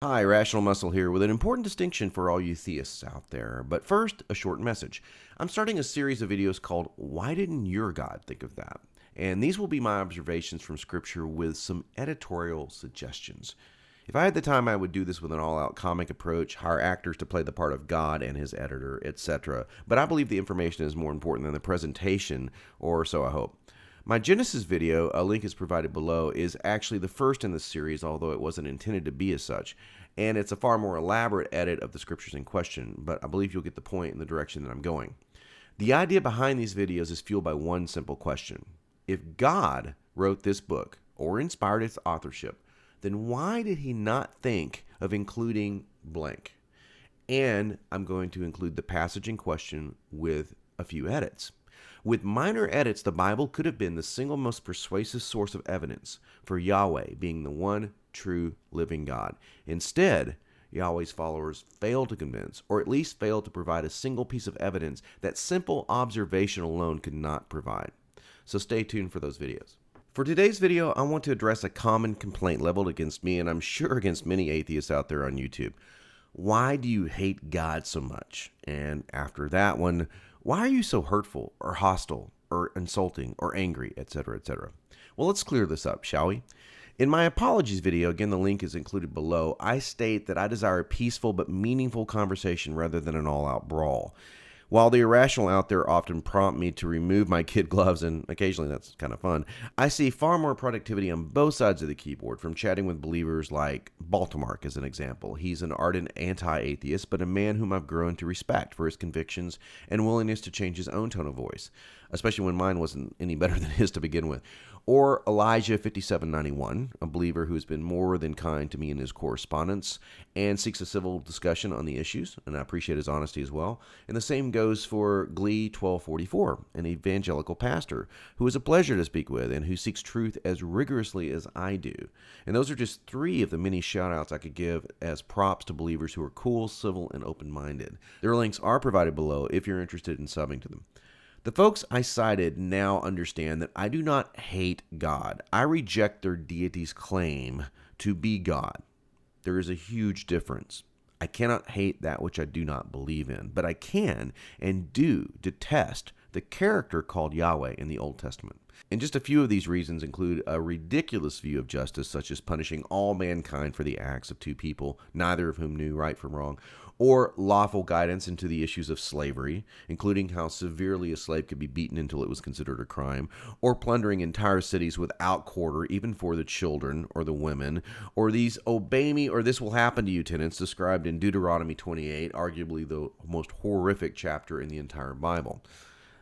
Hi, Rational Muscle here with an important distinction for all you theists out there. But first, a short message. I'm starting a series of videos called Why Didn't Your God Think of That? And these will be my observations from Scripture with some editorial suggestions. If I had the time, I would do this with an all out comic approach, hire actors to play the part of God and his editor, etc. But I believe the information is more important than the presentation, or so I hope. My Genesis video, a link is provided below, is actually the first in the series, although it wasn't intended to be as such. And it's a far more elaborate edit of the scriptures in question, but I believe you'll get the point in the direction that I'm going. The idea behind these videos is fueled by one simple question. If God wrote this book, or inspired its authorship, then why did he not think of including blank? And I'm going to include the passage in question with a few edits. With minor edits, the Bible could have been the single most persuasive source of evidence for Yahweh being the one true living God. Instead, Yahweh's followers failed to convince, or at least failed to provide a single piece of evidence that simple observation alone could not provide. So stay tuned for those videos. For today's video, I want to address a common complaint leveled against me, and I'm sure against many atheists out there on YouTube. Why do you hate God so much? And after that one, why are you so hurtful or hostile or insulting or angry, etc., etc.? Well, let's clear this up, shall we? In my apologies video, again, the link is included below, I state that I desire a peaceful but meaningful conversation rather than an all-out brawl. While the irrational out there often prompt me to remove my kid gloves, and occasionally that's kind of fun, I see far more productivity on both sides of the keyboard from chatting with believers like Baltimore as an example. He's an ardent anti-atheist, but a man whom I've grown to respect for his convictions and willingness to change his own tone of voice, especially when mine wasn't any better than his to begin with. Or Elijah 5791, a believer who has been more than kind to me in his correspondence and seeks a civil discussion on the issues, and I appreciate his honesty as well. And the same goes for Glee 1244, an evangelical pastor who is a pleasure to speak with and who seeks truth as rigorously as I do. And those are just three of the many shout-outs I could give as props to believers who are cool, civil, and open-minded. Their links are provided below if you're interested in subbing to them. The folks I cited now understand that I do not hate God. I reject their deity's claim to be God. There is a huge difference. I cannot hate that which I do not believe in, but I can and do detest the character called Yahweh in the Old Testament. And just a few of these reasons include a ridiculous view of justice, such as punishing all mankind for the acts of two people, neither of whom knew right from wrong, or lawful guidance into the issues of slavery, including how severely a slave could be beaten until it was considered a crime, or plundering entire cities without quarter, even for the children or the women, or these obey me or this will happen to you tenets described in Deuteronomy 28, arguably the most horrific chapter in the entire Bible.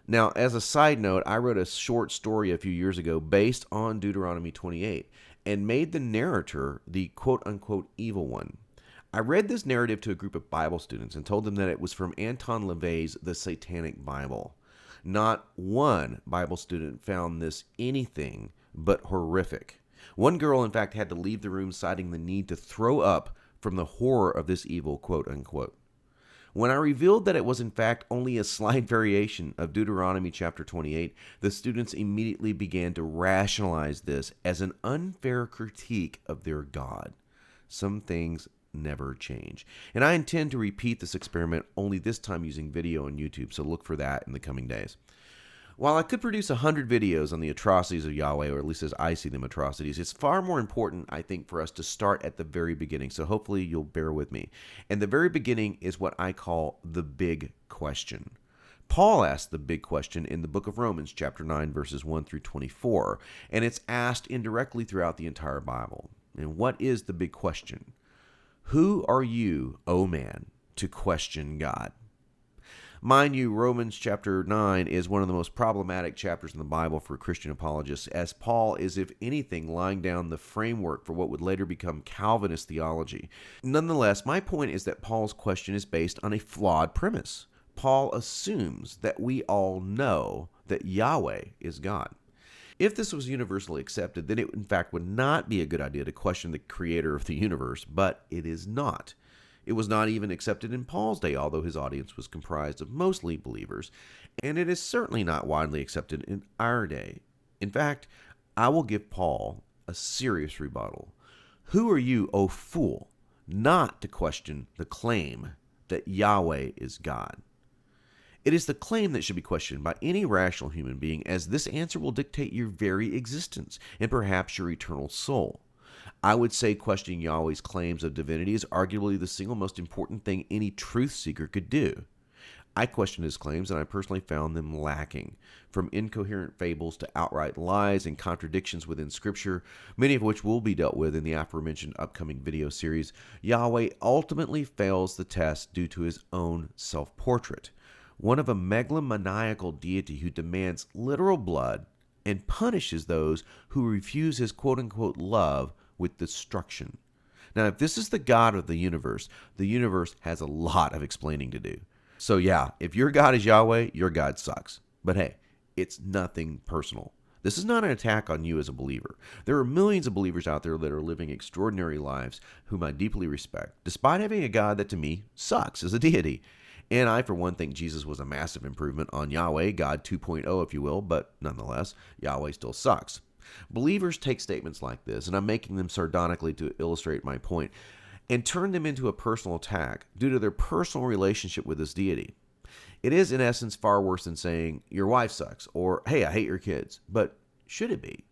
Now, as a side note, I wrote a short story a few years ago based on Deuteronomy 28 and made the narrator the quote-unquote evil one. I read this narrative to a group of Bible students and told them that it was from Anton LaVey's The Satanic Bible. Not one Bible student found this anything but horrific. One girl, in fact, had to leave the room citing the need to throw up from the horror of this evil quote-unquote. When I revealed that it was in fact only a slight variation of Deuteronomy chapter 28, the students immediately began to rationalize this as an unfair critique of their God. Some things never change. And I intend to repeat this experiment, only this time using video on YouTube, so look for that in the coming days. While I could produce 100 videos on the atrocities of Yahweh, or at least as I see them atrocities, it's far more important, I think, for us to start at the very beginning. So hopefully you'll bear with me. And the very beginning is what I call the big question. Paul asked the big question in the book of Romans, chapter 9, verses 1 through 24. And it's asked indirectly throughout the entire Bible. And what is the big question? Who are you, O man, to question God? Mind you, Romans chapter 9 is one of the most problematic chapters in the Bible for Christian apologists, as Paul is, if anything, laying down the framework for what would later become Calvinist theology. Nonetheless, my point is that Paul's question is based on a flawed premise. Paul assumes that we all know that Yahweh is God. If this was universally accepted, then it in fact would not be a good idea to question the creator of the universe, but it is not. It was not even accepted in Paul's day, although his audience was comprised of mostly believers, and it is certainly not widely accepted in our day. In fact, I will give Paul a serious rebuttal. Who are you, O fool, not to question the claim that Yahweh is God. It is the claim that should be questioned by any rational human being, as this answer will dictate your very existence and perhaps your eternal soul. I would say questioning Yahweh's claims of divinity is arguably the single most important thing any truth seeker could do. I questioned his claims, and I personally found them lacking. From incoherent fables to outright lies and contradictions within Scripture, many of which will be dealt with in the aforementioned upcoming video series, Yahweh ultimately fails the test due to his own self-portrait, one of a megalomaniacal deity who demands literal blood and punishes those who refuse his quote-unquote love with destruction. Now, if this is the God of the universe has a lot of explaining to do. So yeah, if your God is Yahweh, your God sucks. But hey, it's nothing personal. This is not an attack on you as a believer. There are millions of believers out there that are living extraordinary lives whom I deeply respect, despite having a God that to me sucks as a deity. And I, for one, think Jesus was a massive improvement on Yahweh, God 2.0 if you will, but nonetheless, Yahweh still sucks. Believers take statements like this, and I'm making them sardonically to illustrate my point, and turn them into a personal attack due to their personal relationship with this deity. It is, in essence, far worse than saying, your wife sucks, or, hey, I hate your kids. But should it be?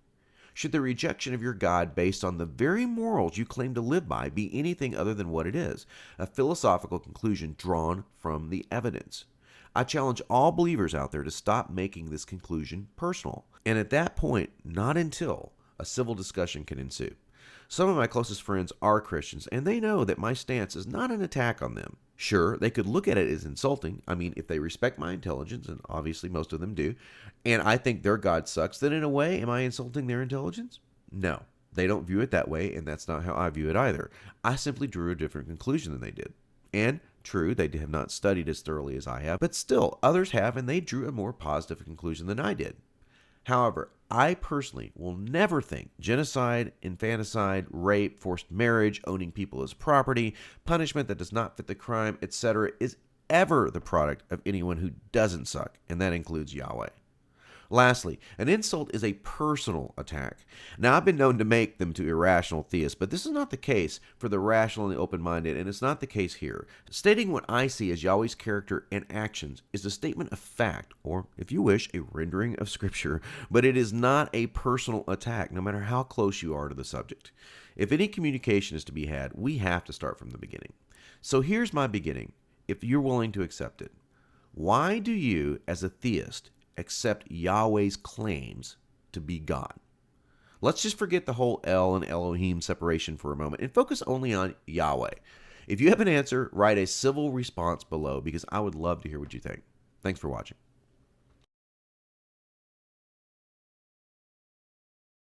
Should the rejection of your God based on the very morals you claim to live by be anything other than what it is, a philosophical conclusion drawn from the evidence? I challenge all believers out there to stop making this conclusion personal, and at that point, not until a civil discussion can ensue. Some of my closest friends are Christians, and they know that my stance is not an attack on them. Sure, they could look at it as insulting. I mean, if they respect my intelligence, and obviously most of them do, and I think their God sucks, then in a way, am I insulting their intelligence? No, they don't view it that way, and that's not how I view it either. I simply drew a different conclusion than they did. And true, they have not studied as thoroughly as I have, but still, others have, and they drew a more positive conclusion than I did. However, I personally will never think genocide, infanticide, rape, forced marriage, owning people as property, punishment that does not fit the crime, etc. is ever the product of anyone who doesn't suck, and that includes Yahweh. Lastly, an insult is a personal attack. Now, I've been known to make them to irrational theists, but this is not the case for the rational and the open-minded, and it's not the case here. Stating what I see as Yahweh's character and actions is a statement of fact, or, if you wish, a rendering of Scripture, but it is not a personal attack, no matter how close you are to the subject. If any communication is to be had, we have to start from the beginning. So here's my beginning, if you're willing to accept it. Why do you, as a theist, accept Yahweh's claims to be God? Let's just forget the whole El and Elohim separation for a moment and focus only on Yahweh. If you have an answer, write a civil response below because I would love to hear what you think. Thanks for watching.